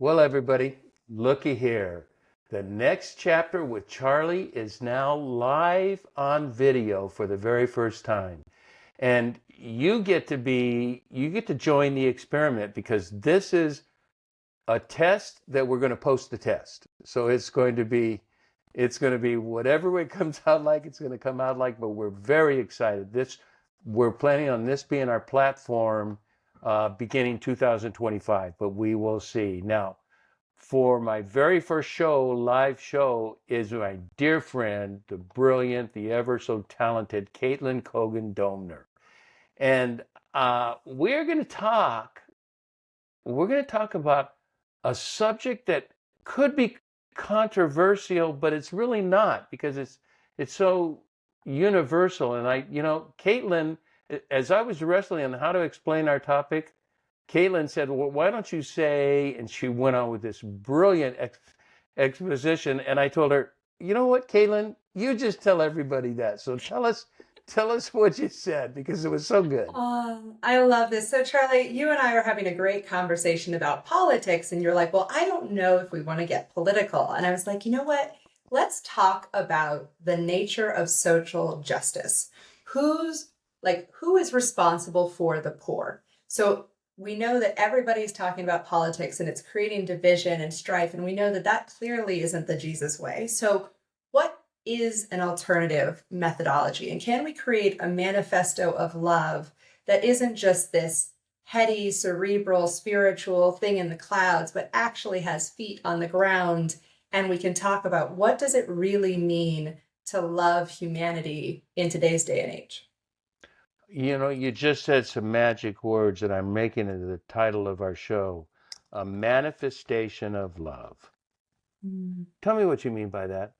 Well, everybody, looky here. The next chapter with Charlie is now live on video for the very first time. And you get to join the experiment because this is a test that we're going to post the test. So it's going to be whatever it comes out like, it's going to come out like, but we're very excited. We're planning on this being our platform beginning 2025, but we will see. Now, for my very first live show, is my dear friend, the brilliant, the ever so talented Caitlyn Cogan Doemner. And we're going to talk about a subject that could be controversial, but it's really not because it's so universal. And Caitlyn, as I was wrestling on how to explain our topic, Caitlyn said, well, why don't you say, and she went on with this brilliant exposition. And I told her, you know what, Caitlyn, you just tell everybody that. So tell us what you said because it was so good. I love this. So Charlie, you and I are having a great conversation about politics and you're like, well, I don't know if we want to get political. And I was like, you know what? Let's talk about the nature of social justice. Who is responsible for the poor? So we know that everybody's talking about politics and it's creating division and strife. And we know that that clearly isn't the Jesus way. So what is an alternative methodology? And can we create a manifesto of love that isn't just this heady, cerebral, spiritual thing in the clouds, but actually has feet on the ground? And we can talk about what does it really mean to love humanity in today's day and age? You know, you just said some magic words that I'm making it the title of our show, a manifestation of love. Tell me what you mean by that.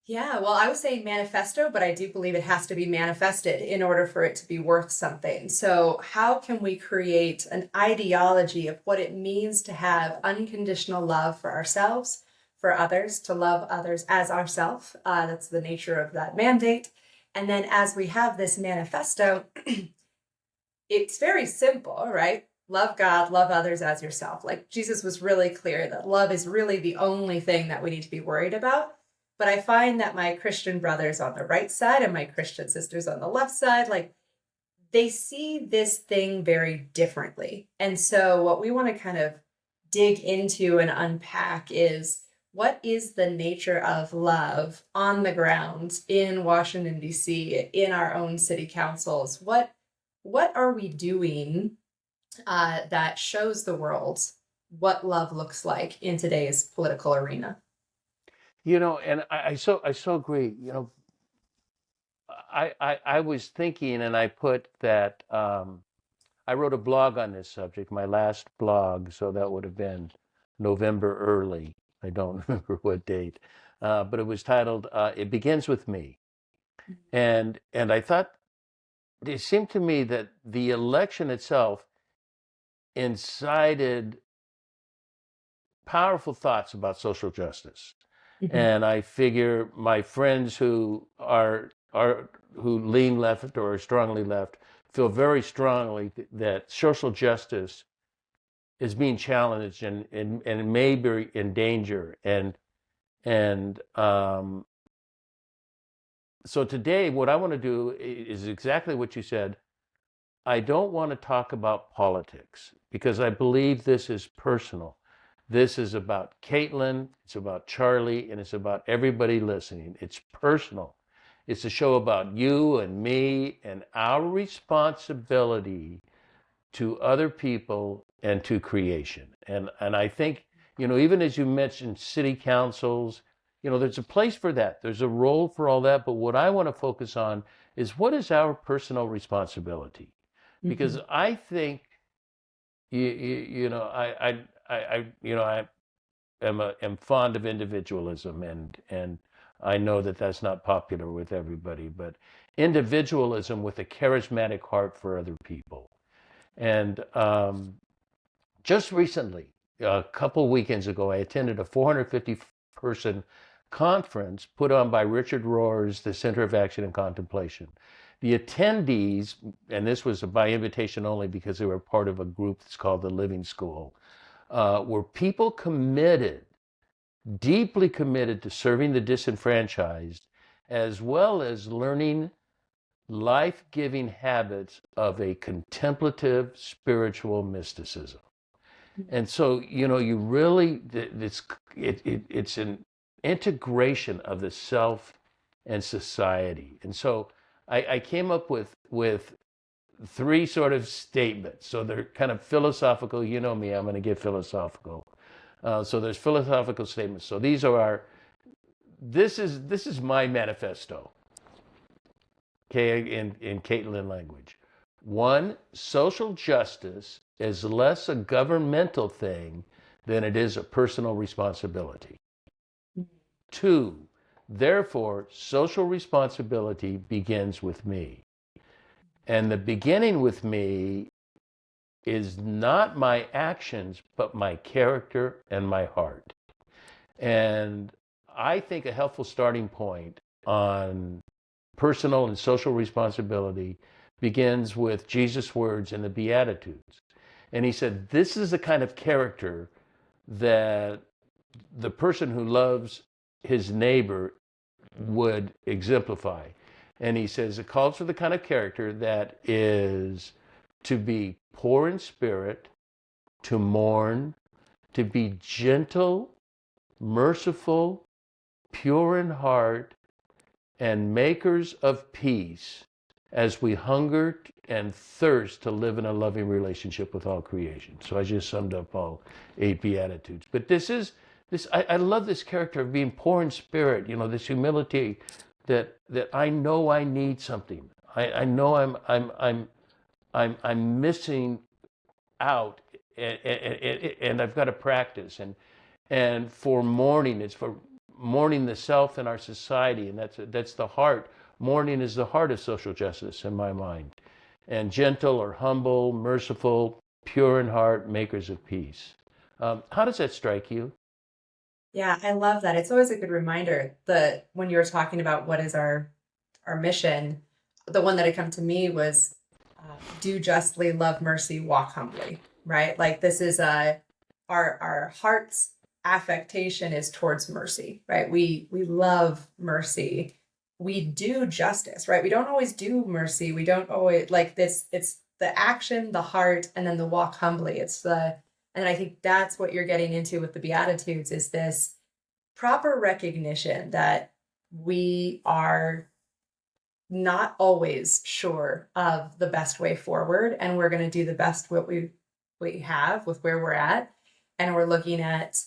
Yeah, well, I was saying manifesto, but I do believe it has to be manifested in order for it to be worth something. So how can we create an ideology of what it means to have unconditional love for ourselves, for others, to love others as ourselves? That's the nature of that mandate. And then as we have this manifesto, it's very simple, right? Love God, love others as yourself. Like Jesus was really clear that love is really the only thing that we need to be worried about. But I find that my Christian brothers on the right side and my Christian sisters on the left side, like they see this thing very differently. And so what we want to kind of dig into and unpack is what is the nature of love on the ground in Washington, D.C., in our own city councils? What are we doing that shows the world what love looks like in today's political arena? You know, and I so agree. You know, I was thinking, and I put that I wrote a blog on this subject, my last blog, so that would have been November early. I don't remember what date, but it was titled "It Begins with Me," and I thought it seemed to me that the election itself incited powerful thoughts about social justice. And I figure my friends who who lean left or are strongly left feel very strongly that social justice is being challenged and may be in danger. And so today, what I want to do is exactly what you said. I don't want to talk about politics because I believe this is personal. This is about Caitlyn, it's about Charlie, and it's about everybody listening. It's personal. It's a show about you and me and our responsibility to other people and to creation. And I think, you know, even as you mentioned city councils, you know, there's a place for that. There's a role for all that. But what I want to focus on is what is our personal responsibility? Because I think, you know, I am fond of individualism, and I know that that's not popular with everybody, but individualism with a charismatic heart for other people. And just recently, a couple weekends ago, I attended a 450-person conference put on by Richard Rohr's the Center of Action and Contemplation. The attendees, and this was by invitation only because they were part of a group that's called the Living School, were people committed, deeply committed to serving the disenfranchised, as well as learning life-giving habits of a contemplative spiritual mysticism. And so, you really, it's an integration of the self and society. And so I came up with three sort of statements. So they're kind of philosophical. You know me, I'm going to get philosophical. So there's philosophical statements. So these are this is my manifesto, okay, in Caitlyn language. One, social justice is less a governmental thing than it is a personal responsibility. Two, therefore, social responsibility begins with me. And the beginning with me is not my actions, but my character and my heart. And I think a helpful starting point on personal and social responsibility begins with Jesus' words in the Beatitudes. And he said, this is the kind of character that the person who loves his neighbor would exemplify. And he says it calls for the kind of character that is to be poor in spirit, to mourn, to be gentle, merciful, pure in heart, and makers of peace, as we hunger and thirst to live in a loving relationship with all creation. So I just summed up all 8 Beatitudes. But I love this character of being poor in spirit, this humility that I know I need something. I know I'm missing out, and I've got to practice. And for mourning, it's for mourning the self in our society, and that's the heart. Mourning is the heart of social justice in my mind. And gentle or humble, merciful, pure in heart, makers of peace. How does that strike you? Yeah, I love that. It's always a good reminder that when you were talking about what is our mission, the one that had come to me was do justly, love mercy, walk humbly, right? Like this is our heart's affectation is towards mercy, right? We love mercy. We do justice, right? We don't always do mercy. We don't always like this. It's the action, the heart, and then the walk humbly. And I think that's what you're getting into with the Beatitudes is this proper recognition that we are not always sure of the best way forward, and we're going to do the best what we have with where we're at, and we're looking at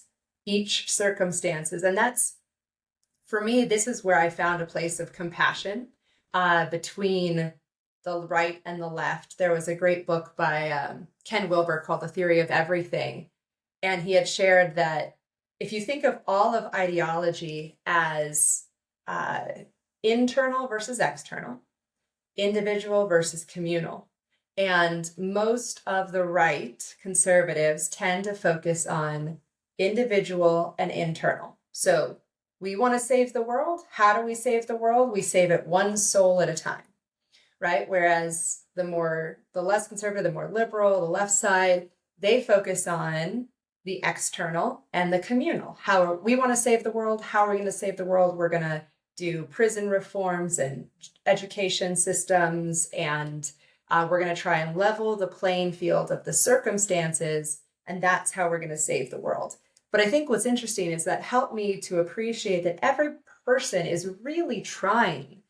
each circumstances. And that's, for me, this is where I found a place of compassion between the right and the left. There was a great book by Ken Wilber called The Theory of Everything. And he had shared that if you think of all of ideology as internal versus external, individual versus communal, and most of the right conservatives tend to focus on individual and internal. So we want to save the world. How do we save the world? We save it one soul at a time, right? Whereas the less conservative, the more liberal, the left side, they focus on the external and the communal. We want to save the world. How are we going to save the world? We're going to do prison reforms and education systems, and we're going to try and level the playing field of the circumstances, and that's how we're going to save the world. But I think what's interesting is that helped me to appreciate that every person is really trying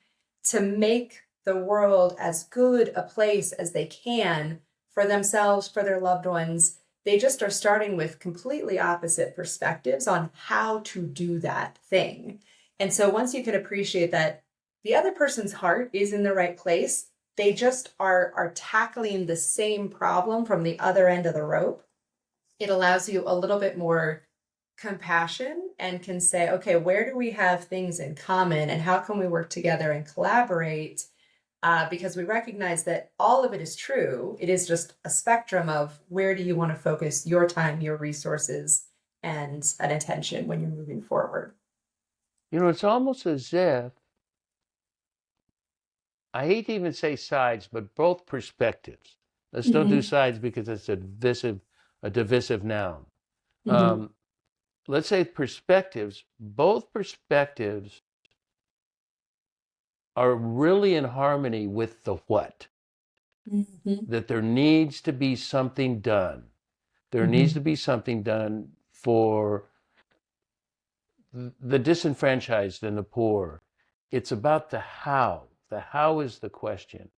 to make the world as good a place as they can for themselves, for their loved ones. They just are starting with completely opposite perspectives on how to do that thing. And so once you can appreciate that the other person's heart is in the right place, they just are tackling the same problem from the other end of the rope. It allows you a little bit more compassion and can say, okay, where do we have things in common and how can we work together and collaborate? Because we recognize that all of it is true. It is just a spectrum of where do you want to focus your time, your resources, and an attention when you're moving forward. It's almost as if, I hate to even say sides, but both perspectives. Let's don't do sides because it's a divisive noun. Hmm. Let's say perspectives, both perspectives are really in harmony with the what, Hmm. that there needs to be something done. There needs to Hmm. be something done for the disenfranchised and the poor. It's about the how. The how is the question.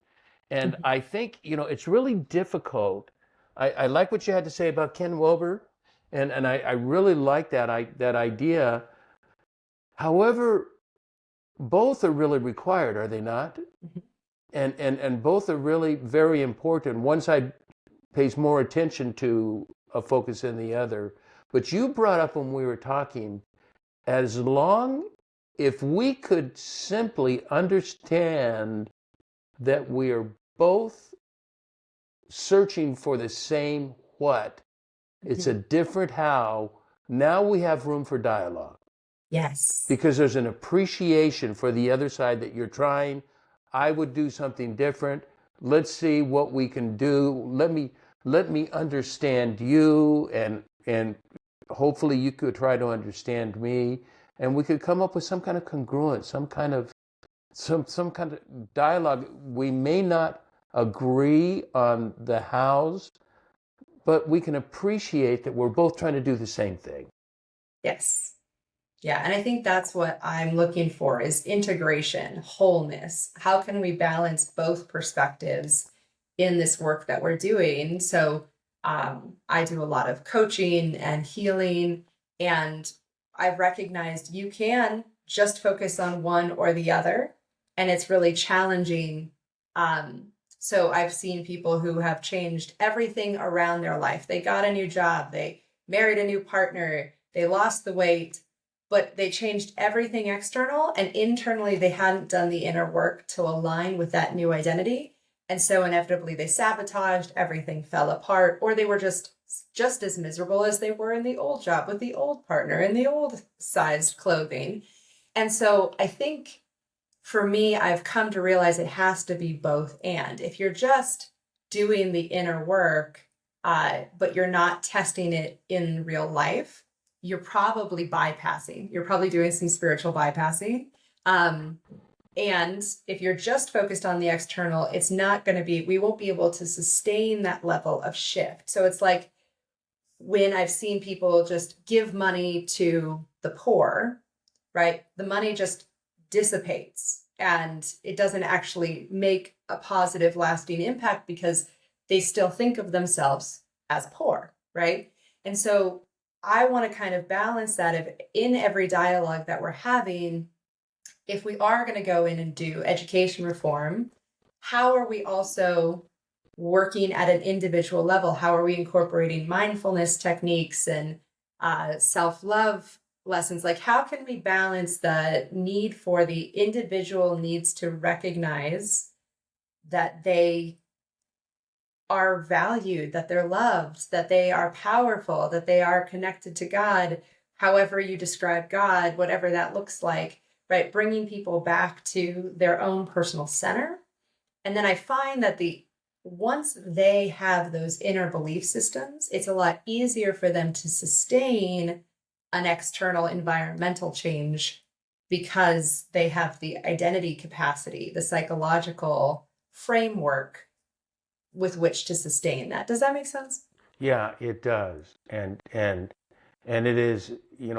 And I think, it's really difficult. I like what you had to say about Ken Wilber, and I really like that idea. However, both are really required, are they not? And both are really very important. One side pays more attention to a focus than the other. But you brought up when we were talking, as long if we could simply understand that we are both searching for the same what, it's a Hmm. different how, now we have room for dialogue Yes. because there's an appreciation for the other side that you're trying. I would do something different. Let's see what we can do. Let me understand you, and hopefully you could try to understand me, and we could come up with some kind of congruence, some kind of dialogue. We may not agree on the hows, but we can appreciate that we're both trying to do the same thing. Yes. Yeah, and I think that's what I'm looking for is integration, wholeness. How can we balance both perspectives in this work that we're doing? So I do a lot of coaching and healing, and I've recognized you can just focus on one or the other, and it's really challenging. So I've seen people who have changed everything around their life. They got a new job, they married a new partner, they lost the weight, but they changed everything external, and internally they hadn't done the inner work to align with that new identity. And so inevitably they sabotaged, everything fell apart, or they were just as miserable as they were in the old job with the old partner in the old sized clothing. And so I think for me, I've come to realize it has to be both. And if you're just doing the inner work, but you're not testing it in real life, you're probably bypassing. You're probably doing some spiritual bypassing. Um, and if you're just focused on the external, it's not going to be, we won't be able to sustain that level of shift. So it's like when I've seen people just give money to the poor, right? The money just dissipates and it doesn't actually make a positive, lasting impact because they still think of themselves as poor, right? And so I want to kind of balance that if in every dialogue that we're having, if we are going to go in and do education reform, how are we also working at an individual level? How are we incorporating mindfulness techniques and self love lessons? Like, how can we balance the need for the individual needs to recognize that they are valued, that they're loved, that they are powerful, that they are connected to God, however you describe God, whatever that looks like, right? Bringing people back to their own personal center. And then I find that once they have those inner belief systems, it's a lot easier for them to sustain an external environmental change because they have the identity capacity, the psychological framework with which to sustain that. Does that make sense? Yeah, it does. And it is,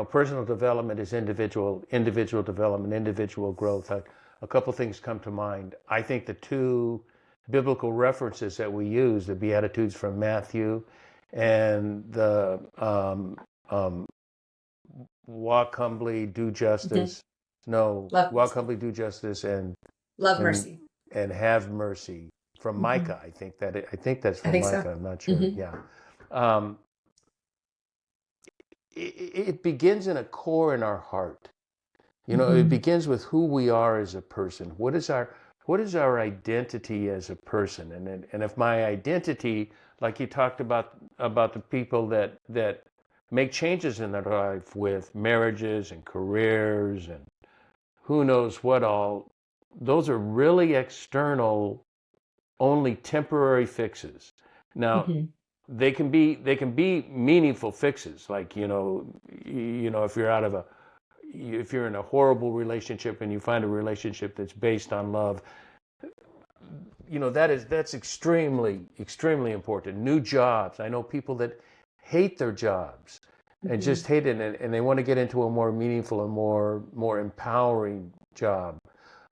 personal development is individual development, individual growth. A couple things come to mind. I think the two biblical references that we use, the Beatitudes from Matthew and the walk humbly, do Mhm. justice. No, Love, walk humbly, do justice, love and mercy. and have mercy. From Mhm. Micah, I think that's I from think so. Micah. I'm not sure. Hmm. Yeah. Um, it begins in a core in our heart. It Hmm. begins with who we are as a person. What is our identity as a person? And if my identity, like you talked about the people that make changes in their life with marriages and careers and who knows what all, those are really external, only temporary fixes. Now, Hmm. they can be meaningful fixes, like if you're if you're in a horrible relationship and you find a relationship that's based on love, that's extremely important. New jobs. I know people that hate their jobs and Mhm. just hate it, and they want to get into a more meaningful and more empowering job.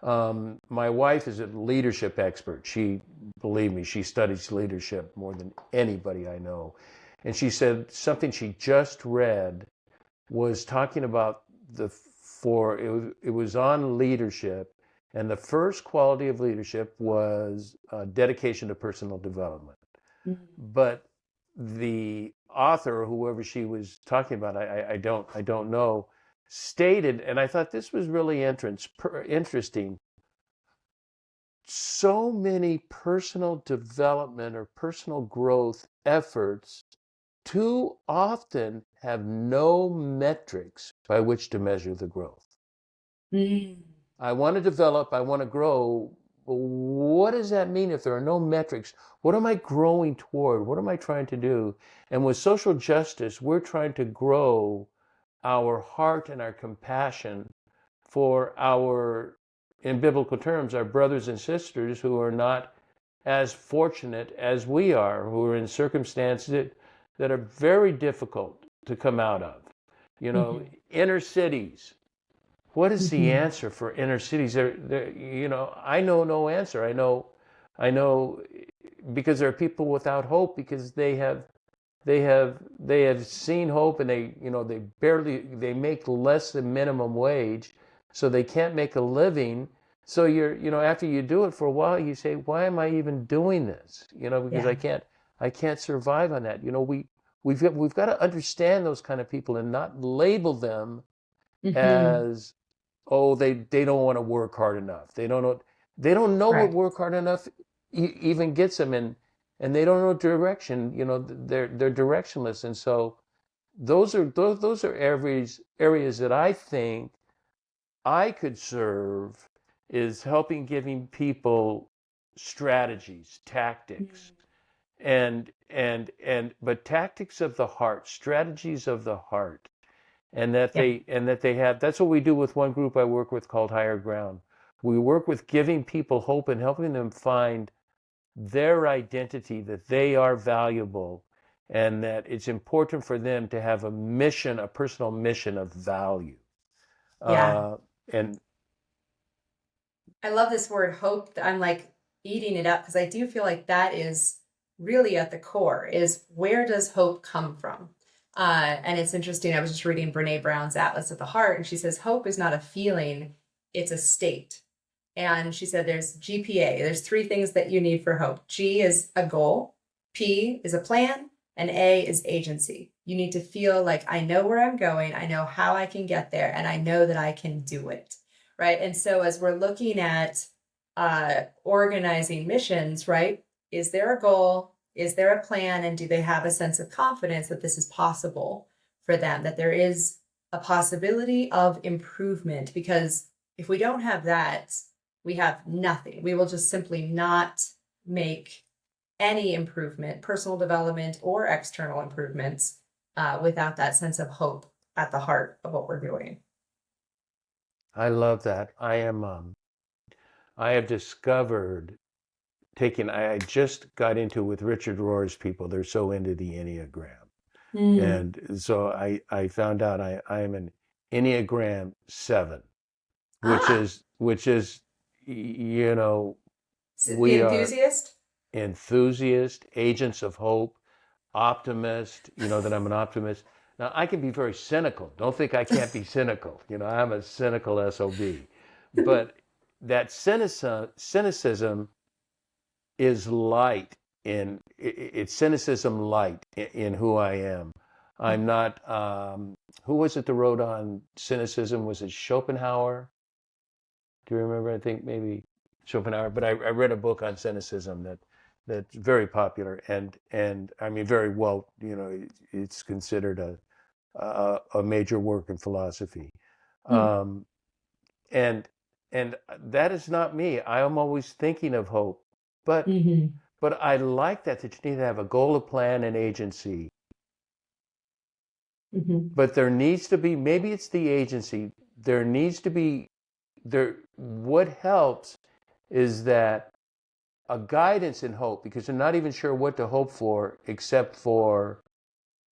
My wife is a leadership expert. Believe me, she studies leadership more than anybody I know. And she said something she just read was talking about it was on leadership, and the first quality of leadership was dedication to personal development. Mhm. But the author, whoever she was talking about, I don't know, stated, and I thought this was really interesting. So many personal development or personal growth efforts too often have no metrics by which to measure the growth. Mm. I want to develop, I want to grow. But what does that mean if there are no metrics? What am I growing toward? What am I trying to do? And with social justice, we're trying to grow our heart and our compassion for in biblical terms, our brothers and sisters who are not as fortunate as we are, who are in circumstances that are very difficult to come out of. Mhm. Inner cities. What is the Mhm. answer for inner cities? I know no answer. I know, because there are people without hope because they have seen hope, and they make less than minimum wage, so they can't make a living. So after you do it for a while, you say, why am I even doing this? Because Yeah. I can't survive on that. We've got to understand those kind of people and not label them Mhm. as, oh, they don't want to work hard enough. They don't know what Right. work hard enough even gets them, and they don't know direction. They're directionless, and so those are areas that I think I could serve, is helping, giving people strategies, tactics, Mm. but tactics of the heart, strategies of the heart, and that Yeah. they have. That's what we do with one group I work with called Higher Ground. We work with giving people hope and helping them find their identity, that they are valuable, and that it's important for them to have a mission, a personal mission of value. Yeah. Uh, and I love this word hope. I'm like eating it up because I do feel like that is really at the core is where does hope come from? And it's interesting. I was just reading Brene Brown's Atlas of the Heart, and she says hope is not a feeling, it's a state. And she said there's GPA. There's three things that you need for hope. G is a goal, P is a plan, and A is agency. You need to feel like I know where I'm going, I know how I can get there, and I know that I can do it. Right. And so as we're looking at organizing missions, right? Is there a goal? Is there a plan? And do they have a sense of confidence that this is possible for them, that there is a possibility of improvement? Because if we don't have that, we have nothing. We will just simply not make any improvement, personal development or external improvements, without that sense of hope at the heart of what we're doing. I love that. I have discovered taking. I just got into with Richard Rohr's people. They're so into the Enneagram, Mm. and so I found out I am an Enneagram 7, which Ah, is which is you know the we are enthusiast. enthusiast, agents of hope, optimist. That I'm an optimist. Now I can be very cynical. Don't think I can't be cynical. I'm a cynical SOB, but that cynicism is light it's cynicism light in who I am. I'm not. Who was it that wrote on cynicism? Was it Schopenhauer? Do you remember? I think maybe Schopenhauer. But I read a book on cynicism that's very popular, and I mean very well. It's considered a major work in philosophy. Hmm. Um, and and that is not me. I am always thinking of hope, but Mhm. but I like that you need to have a goal, a plan, and agency. Mhm. But there needs to be, maybe it's the agency, there needs to be, what helps is that a guidance and hope, because you're not even sure what to hope for except for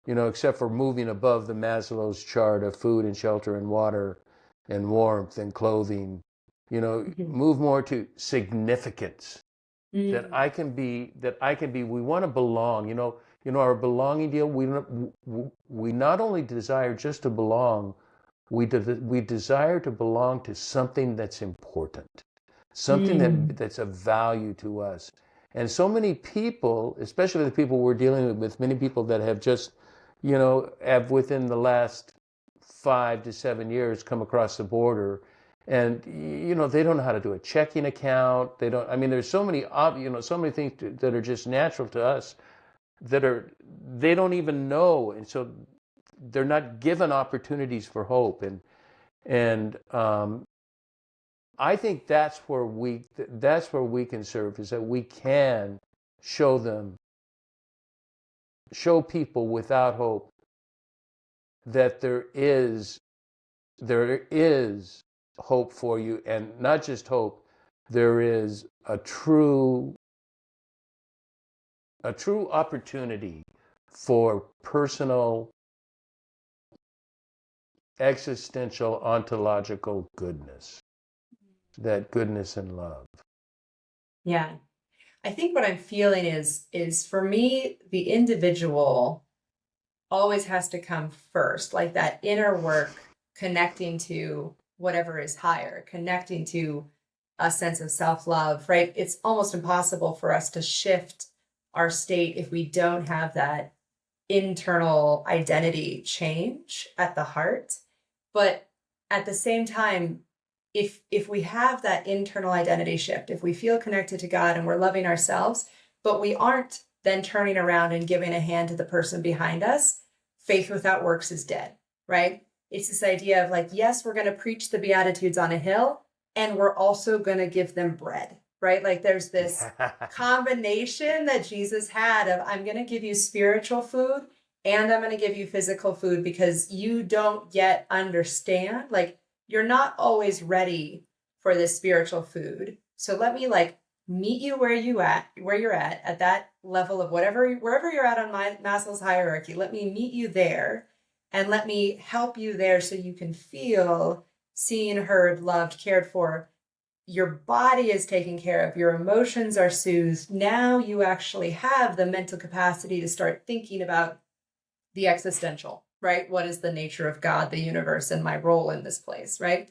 moving above the Maslow's chart of food and shelter and water and warmth and clothing, Mhm. move more to significance. Mm. That I can be, we want to belong, our belonging deal. We not only desire just to belong, we desire to belong to something that's important, something Mm. that's of value to us. And so many people, especially the people we're dealing with, many people that have just, have within the last 5 to 7 years come across the border, and they don't know how to do a checking account. They don't. I mean, there's so many, so many things that are just natural to us that they don't even know, and so they're not given opportunities for hope. And I think that's where we can serve, is that we can show them, show people without hope that there is hope for you, and not just hope, there is a true opportunity for personal, existential, ontological goodness, that goodness and love. Yeah. I think what I'm feeling is for me, the individual always has to come first, like that inner work, connecting to whatever is higher, connecting to a sense of self-love, right? It's almost impossible for us to shift our state if we don't have that internal identity change at the heart. But at the same time, if we have that internal identity shift, if we feel connected to God and we're loving ourselves, but we aren't then turning around and giving a hand to the person behind us, faith without works is dead, right? It's this idea of like, yes, we're going to preach the Beatitudes on a hill, and we're also going to give them bread, right? Like there's this combination that Jesus had of, I'm going to give you spiritual food and I'm going to give you physical food because you don't yet understand. Like you're not always ready for this spiritual food. So let me like meet you where you're at that level of wherever you're at on my Maslow's hierarchy. Let me meet you there and let me help you there so you can feel seen, heard, loved, cared for. Your body is taken care of, your emotions are soothed. Now you actually have the mental capacity to start thinking about the existential, right? What is the nature of God, the universe, and my role in this place, right?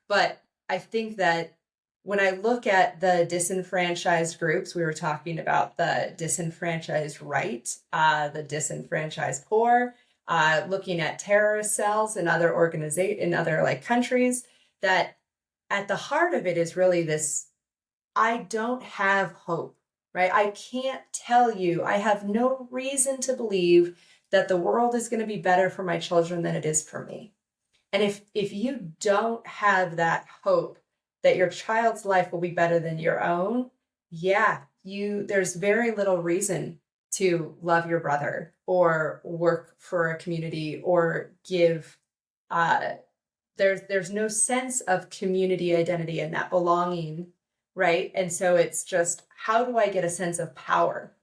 But I think that when I look at the disenfranchised groups, we were talking about the disenfranchised right, the disenfranchised poor, looking at terrorist cells in other like countries, that at the heart of it is really this: I don't have hope, right? I can't tell you, I have no reason to believe that the world is going to be better for my children than it is for me. And if you don't have that hope that your child's life will be better than your own, yeah, there's very little reason to love your brother or work for a community or give. uh there's no sense of community identity and that belonging, right? And so it's just, how do I get a sense of power?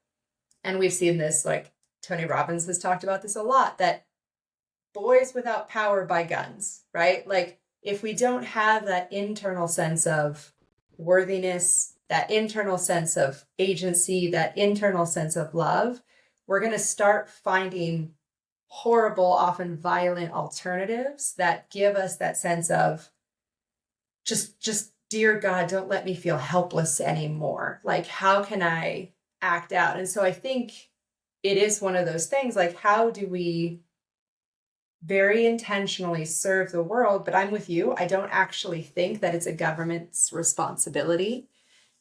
And we've seen this, like Tony Robbins has talked about this a lot, that boys without power buy guns, right? Like if we don't have that internal sense of worthiness, that internal sense of agency, that internal sense of love, we're going to start finding horrible, often violent alternatives that give us that sense of just dear God, don't let me feel helpless anymore. Like, how can I act out? And so I think it is one of those things, like, how do we very intentionally serve the world? But I'm with you. I don't actually think that it's a government's responsibility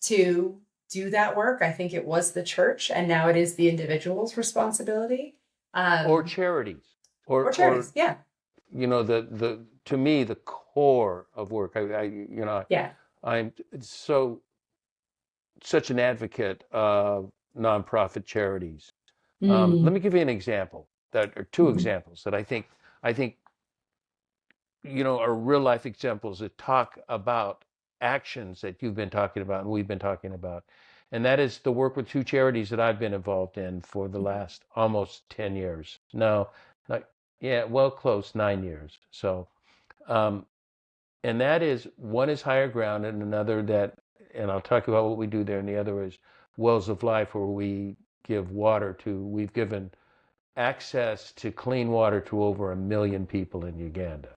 to do that work. I think it was the church, and now it is the individual's responsibility. Or Um, charities, or or charities. Yeah. the to me, the core of work. Yeah. I'm such an advocate of nonprofit charities. Let Mm. me give you an example that or two Mhm. examples that I think are real life examples that talk about actions that you've been talking about and we've been talking about. And that is the work with two charities that I've been involved in for the last almost 10 years. No, not, yeah, well, close, 9 years. So, um, and that is one is higher ground, and another that, and I'll talk about what we do there, and the other is Wells of Life, where we've given access to clean water to over 1 million people in Uganda,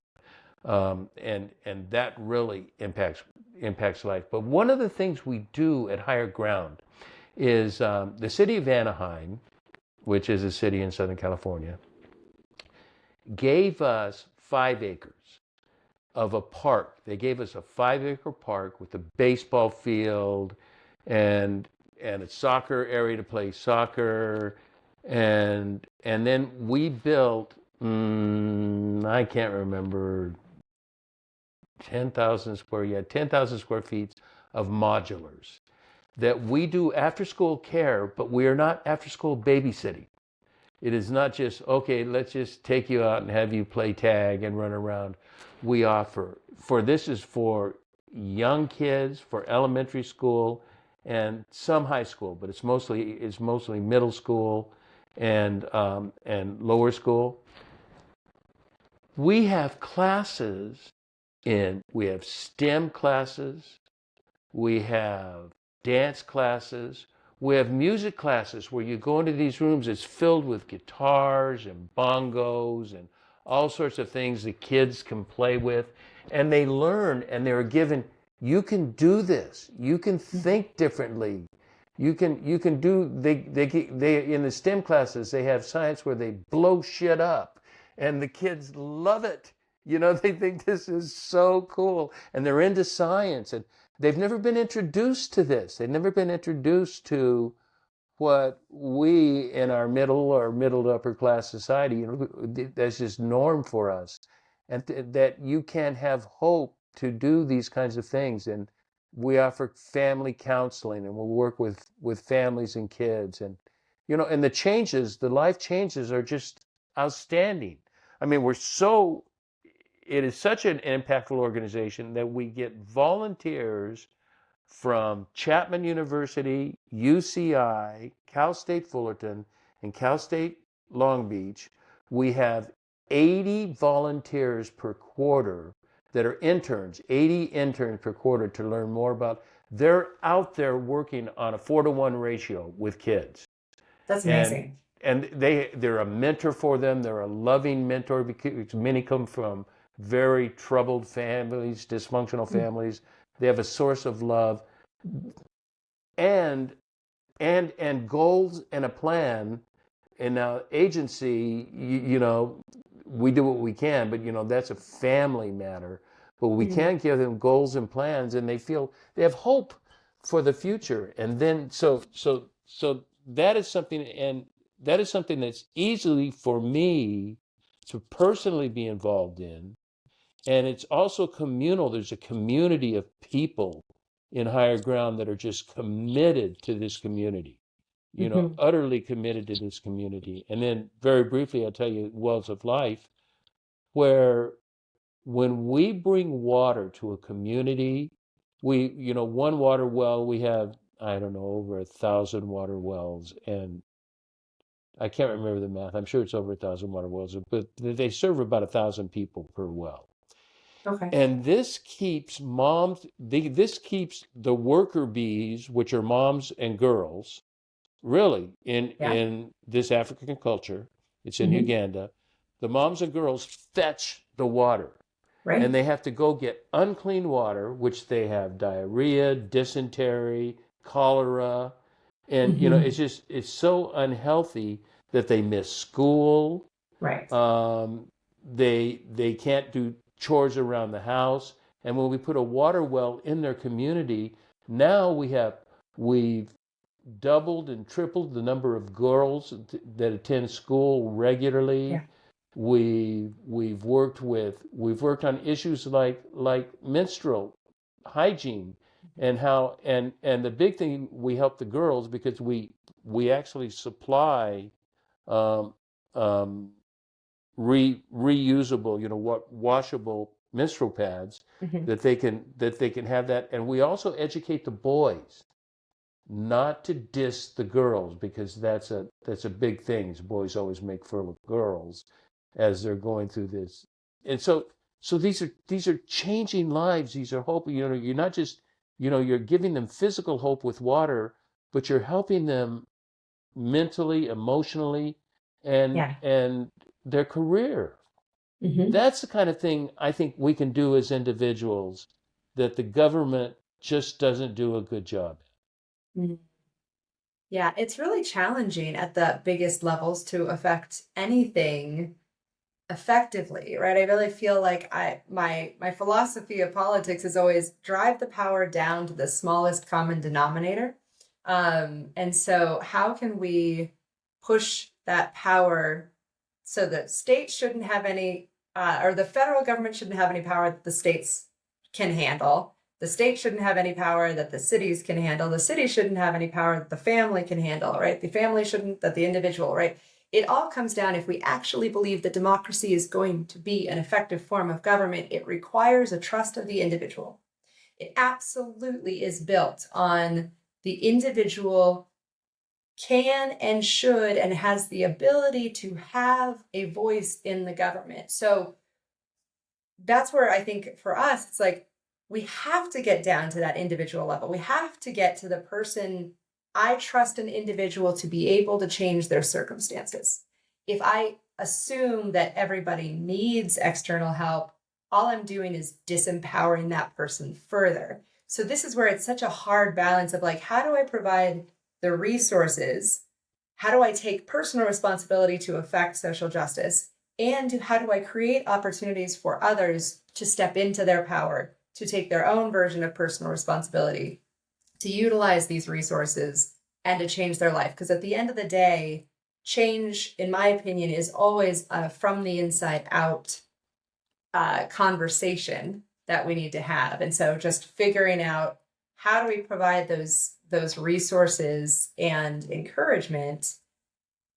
and that really impacts life. But one of the things we do at Higher Ground is the city of Anaheim, which is a city in Southern California, gave us 5 acres of a park. They gave us a 5 acre park with a baseball field and a soccer area to play soccer, and then we built I can't remember 10,000 square feet of modulars that we do after school care, but we are not after school babysitting. It is not just, okay, let's just take you out and have you play tag and run around. We offer, for this is for young kids, for elementary school and some high school, but it's mostly middle school and lower school. We have classes we have STEM classes, we have dance classes, we have music classes where you go into these rooms, it's filled with guitars and bongos and all sorts of things the kids can play with. And they learn and they're given, you can do this, you can think differently. You can do they in the STEM classes they have science where they blow shit up and the kids love it. They think this is so cool and they're into science and they've never been introduced to this. They've never been introduced to what we in our middle to upper class society, that's just norm for us. And that you can have hope to do these kinds of things. And we offer family counseling and we'll work with families and kids. And the life changes are just outstanding. I mean, it is such an impactful organization that we get volunteers from Chapman University, UCI, Cal State Fullerton, and Cal State Long Beach. We have 80 volunteers per quarter that are interns, 80 interns per quarter to learn more about. They're out there working on a 4-to-1 ratio with kids. That's And amazing. and they're a mentor for them. They're a loving mentor because many come from very troubled families, dysfunctional families. They have a source of love and and goals and a plan. And now agency, we do what we can, but that's a family matter. But we Mhm. can give them goals and plans, and they feel they have hope for the future. And then so that is something, and that is something that's easily for me to personally be involved in. And it's also communal. There's a community of people in Higher Ground that are just committed to this community, Mhm. utterly committed to this community. And then very briefly, I'll tell you Wells of Life, where when we bring water to a community, one water well, we have, I don't know, over 1,000 water wells. And I can't remember the math. I'm sure it's over 1,000 water wells, but they serve about 1,000 people per well. Okay. And this keeps the worker bees, which are moms and girls, really Yeah. in this African culture. It's in Hmm. Uganda. The moms and girls fetch the water, and Right. they have to go get unclean water, which they have diarrhea, dysentery, cholera, and Hmm. it's so unhealthy that they miss school. Right. um, they can't do chores around the house. And when we put a water well in their community, now we've doubled and tripled the number of girls that attend school regularly. Yeah. We've worked on issues like menstrual hygiene and how and the big thing, we help the girls because we actually supply um, um, reusable, washable menstrual pads Mhm. that they can have that. And we also educate the boys not to diss the girls, because that's a big thing. Boys always make fun of girls as they're going through this. And so these are changing lives. These are hope. You're not just, you're giving them physical hope with water, but you're helping them mentally, emotionally, and Yeah. their career. Hmm. That's the kind of thing I think we can do as individuals that the government just doesn't do a good job. Yeah, it's really challenging at the biggest levels to affect anything effectively, right? I really feel like my philosophy of politics is always drive the power down to the smallest common denominator. And so how can we push that power so that states shouldn't have any, or the federal government shouldn't have any power that the states can handle. The state shouldn't have any power that the cities can handle. The city shouldn't have any power that the family can handle, right? The family shouldn't, that the individual, right? It all comes down, if we actually believe that democracy is going to be an effective form of government, it requires a trust of the individual. It absolutely is built on the individual can and should and has the ability to have a voice in the government. So that's where I think for us, it's like we have to get down to that individual level. We have to get to the person. I trust an individual to be able to change their circumstances. If I assume that everybody needs external help, all I'm doing is disempowering that person further. So this is where it's such a hard balance of like, how do I provide the resources? How do I take personal responsibility to affect social justice? And how do I create opportunities for others to step into their power, to take their own version of personal responsibility, to utilize these resources and to change their life? Because at the end of the day, change, in my opinion, is always a from the inside out conversation that we need to have. And so just figuring out how do we provide those resources and encouragement.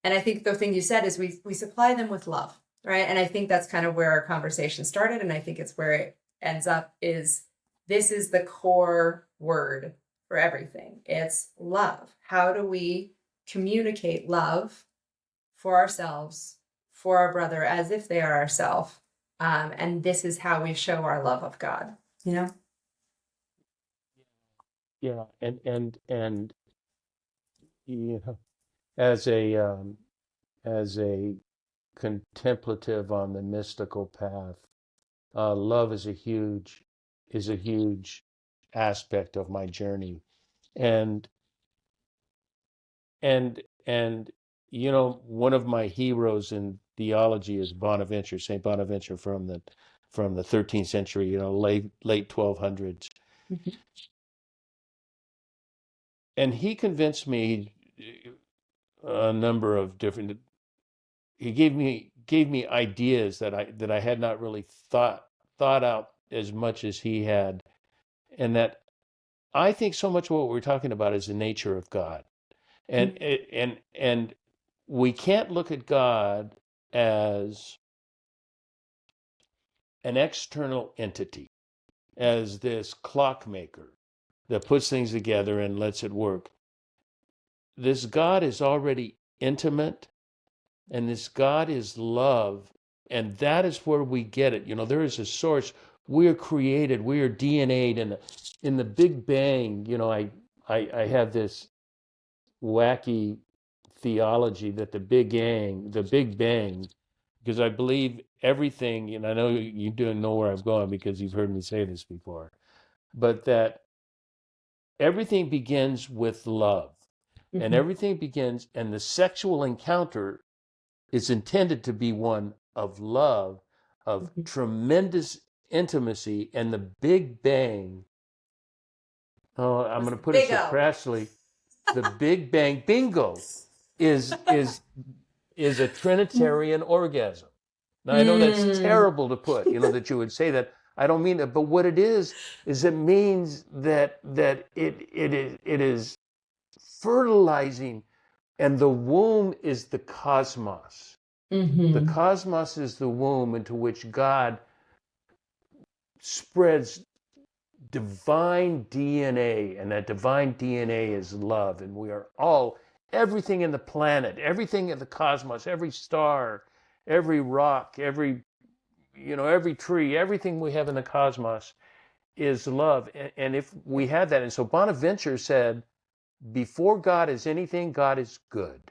And I think the thing you said is we supply them with love, right? And I think that's kind of where our conversation started. And I think it's where it ends up is this is the core word for everything. It's love. How do we communicate love for ourselves, for our brother, as if they are ourselves? And this is how we show our love of God, you know? Yeah, and you know, as a contemplative on the mystical path, love is a huge aspect of my journey, and and one of my heroes in theology is Bonaventure, Saint Bonaventure from the 13th century, late 1200s, Mhm. and he convinced me a number of different. He gave me ideas that I had not really thought out as much as he had, and that I think so much of what we're talking about is the nature of God, and Mhm. and we can't look at God as an external entity, as this clockmaker that puts things together and lets it work. This God is already intimate, and this God is love, and that is where we get it. There is a source. We are created. We are DNA'd in the Big Bang. I have this wacky theology that the Big Bang, because I believe everything, and I know you don't know where I'm going because you've heard me say this before, but that everything begins with love, and Mhm. everything begins, and the sexual encounter is intended to be one of love, of Mhm. tremendous intimacy, and the Big Bang. Oh, I'm Was going the to put it big so O. crassly. The Big Bang bingo is is is a Trinitarian orgasm. Now I know that's Mm. terrible to put, that you would say that. I don't mean that, but what it is it means that it is fertilizing And the womb is the cosmos. The Mm-hmm. cosmos is the womb into which God spreads divine DNA, and that divine DNA is love. And we are all, everything in the planet, everything in the cosmos, every star, every rock, every tree, everything we have in the cosmos is love. And if we had that, and so Bonaventure said, before God is anything, God is good.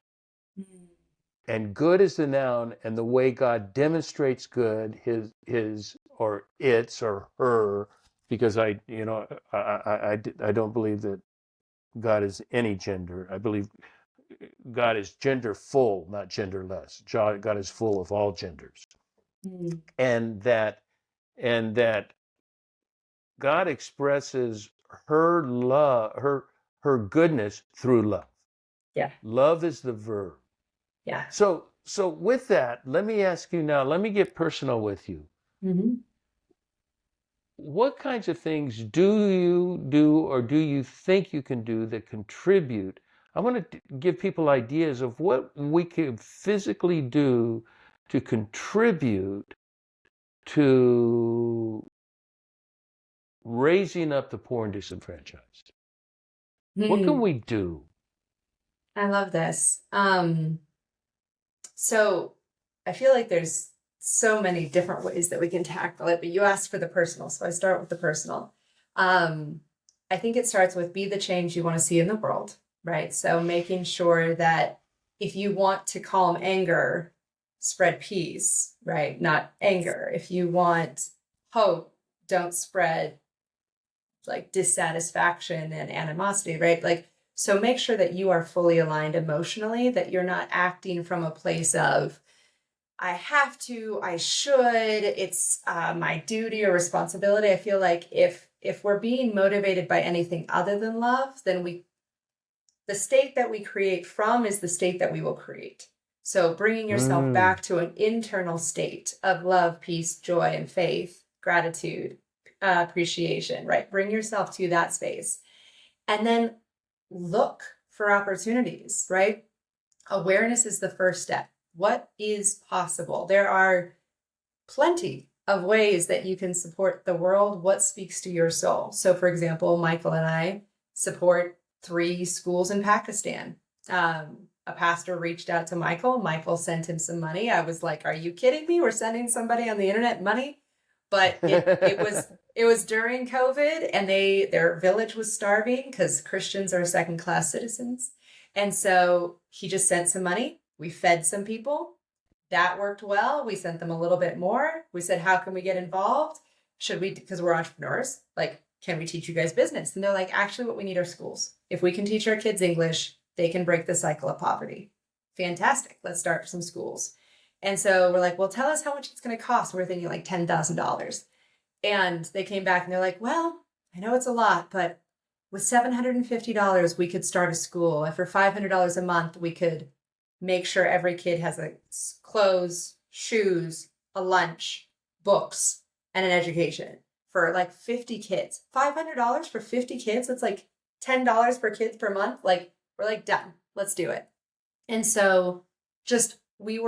And good is the noun, and the way God demonstrates good, his or its or her, because I don't believe that God is any gender. I believe God is gender full, not genderless. God is full of all genders, Mm. and that God expresses her love, her goodness through love. Yeah. Love is the verb. Yeah. So with that, let me ask you now, let me get personal with you. Mm-hmm. What kinds of things do you do or do you think you can do that contribute? I want to give people ideas of what we can physically do to contribute to raising up the poor and disenfranchised. What can we do? I love this. So I feel like there's so many different ways that we can tackle it, but you asked for the personal, so I start with the personal. Um, I think it starts with be the change you want to see in the world, right? So making sure that if you want to calm anger, spread peace, right? Not anger. If you want hope, don't spread like dissatisfaction and animosity, right? Like, so make sure that you are fully aligned emotionally, that you're not acting from a place of, I have to, I should, it's my duty or responsibility. I feel like if we're being motivated by anything other than love, then the state that we create from is the state that we will create. So bringing yourself Mm, back to an internal state of love, peace, joy, and faith, gratitude, appreciation, right? Bring yourself to that space. And then look for opportunities, right? Awareness is the first step. What is possible? There are plenty of ways that you can support the world. What speaks to your soul? So, for example, Michael and I support 3 schools in Pakistan. A pastor reached out to Michael. Michael sent him some money. I was like, "Are you kidding me? We're sending somebody on the internet money?" But it was during COVID, and their village was starving because Christians are second class citizens, and so he just sent some money. We fed some people. That worked well. We sent them a little bit more. We said, how can we get involved? Should we, because we're entrepreneurs, like, can we teach you guys business? And they're like, actually, what we need are schools. If we can teach our kids English, they can break the cycle of poverty. Fantastic. Let's start some schools. And so we're like, well, tell us how much it's going to cost. We're thinking like $10,000. And they came back and they're like, well, I know it's a lot, but with $750, we could start a school. And for $500 a month, we could make sure every kid has clothes, shoes, a lunch, books, and an education for like 50 kids. $500 for 50 kids? That's like $10 per kid per month. Like, we're like, done. Let's do it. And so just we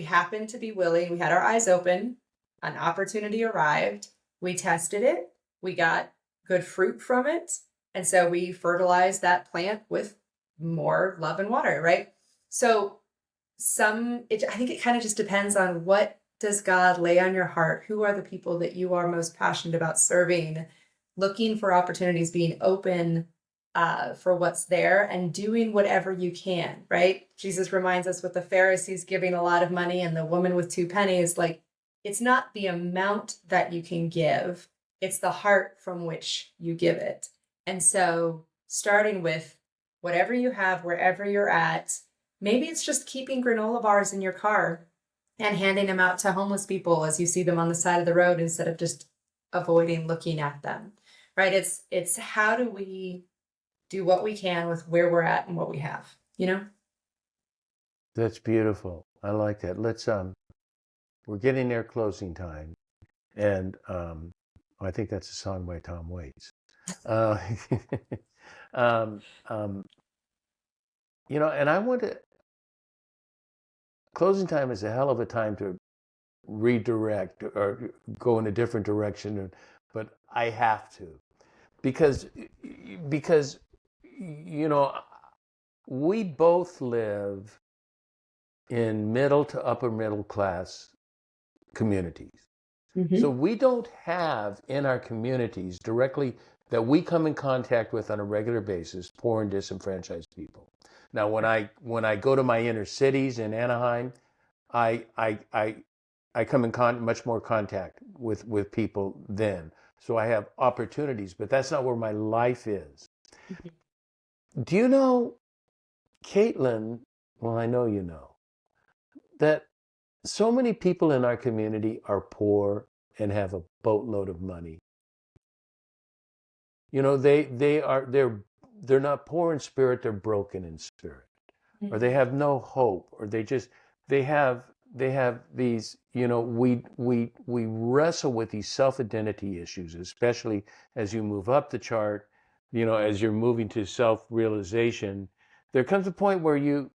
happened to be willing. We had our eyes open. An opportunity arrived. We tested it. We got good fruit from it. And so we fertilized that plant with more love and water, right? So I think it kind of just depends on what does God lay on your heart? Who are the people that you are most passionate about serving? Looking for opportunities, being open for what's there, and doing whatever you can, right? Jesus reminds us with the Pharisees giving a lot of money and the woman with 2 pennies, like, it's not the amount that you can give, it's the heart from which you give it. And so starting with whatever you have, wherever you're at, maybe it's just keeping granola bars in your car and handing them out to homeless people as you see them on the side of the road instead of just avoiding looking at them, right? It's how do we do what we can with where we're at and what we have, you know? that's beautiful. I like that. We're getting near closing time, and I think that's a song by Tom Waits. Uh, um, um, and I want to closing time is a hell of a time to redirect or go in a different direction, but I have to because because you know we both live in middle to upper middle class communities. So Mm-hmm. we don't have in our communities directly that we come in contact with on a regular basis poor and disenfranchised people. Now when I go to my inner cities in Anaheim, I I I I come in much more contact with people then. So I have opportunities, but that's not where my life is. Do you know, Caitlyn? Well, I know you know that so many people in our community are poor and have a boatload of money. You know, they're not poor in spirit, they're broken in spirit. Or they have no hope, or they have these, we wrestle with these self-identity issues, especially as you move up the chart, as you're moving to self-realization. There comes a point where you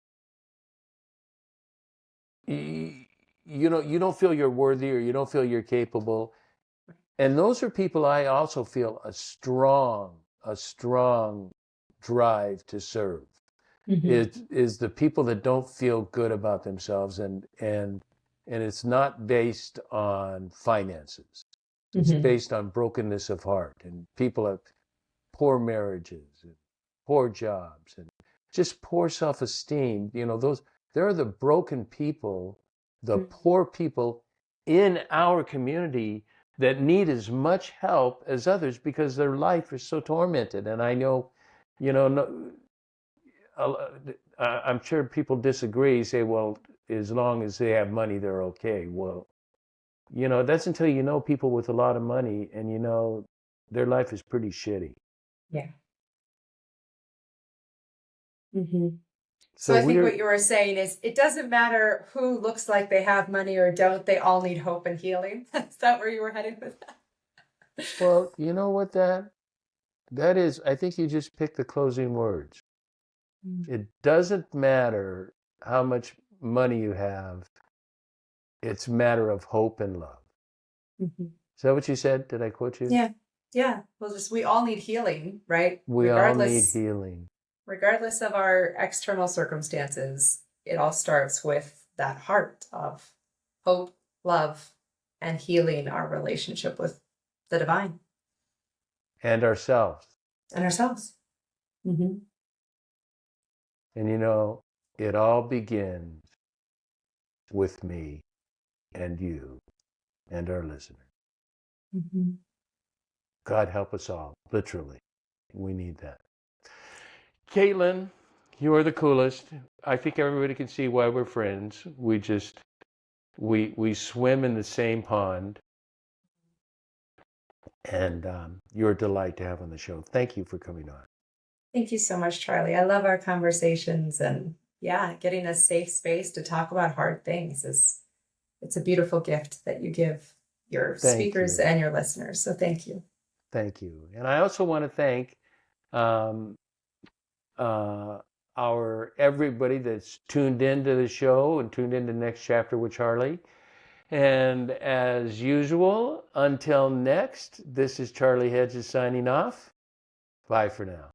you don't feel you're worthy, or you don't feel you're capable. And those are people I also feel a strong drive to serve. Mm-hmm. Is the people that don't feel good about themselves, and it's not based on finances. It's Mm-hmm. based on brokenness of heart, and people have poor marriages and poor jobs and just poor self-esteem. There are the broken people, the poor people in our community that need as much help as others because their life is so tormented. And I know, no, I'm sure people disagree, say, well, as long as they have money, they're okay. Well, that's until you know people with a lot of money and their life is pretty shitty. Yeah. Mm-hmm. So So I think what we're, you were saying is it doesn't matter who looks like they have money or don't, they all need hope and healing. Is that where you were headed with that? well, you know what that is, I think you just picked the closing words. It doesn't matter how much money you have. It's a matter of hope and love. Mm-hmm. Is that what you said? Did I quote you? Yeah. Yeah. Well, just we all need healing, right? We all need healing. Regardless of our external circumstances, it all starts with that heart of hope, love, and healing our relationship with the divine And ourselves. and ourselves. Mm-hmm. And it all begins with me and you and our listener. Mm-hmm. God help us all, literally. We need that. Caitlyn, you are the coolest. I think everybody can see why we're friends. We swim in the same pond, and you're a delight to have on the show. Thank you for coming on. Thank you so much, Charlie. I love our conversations, and yeah, getting a safe space to talk about hard things is it's a beautiful gift that you give your Thank speakers you. and your listeners. So thank you. Thank you. And I also want to thank um, uh, our everybody that's tuned into the show and tuned into Next Chapter with Charlie. And as usual, until next, this is Charlie Hedges signing off. Bye for now.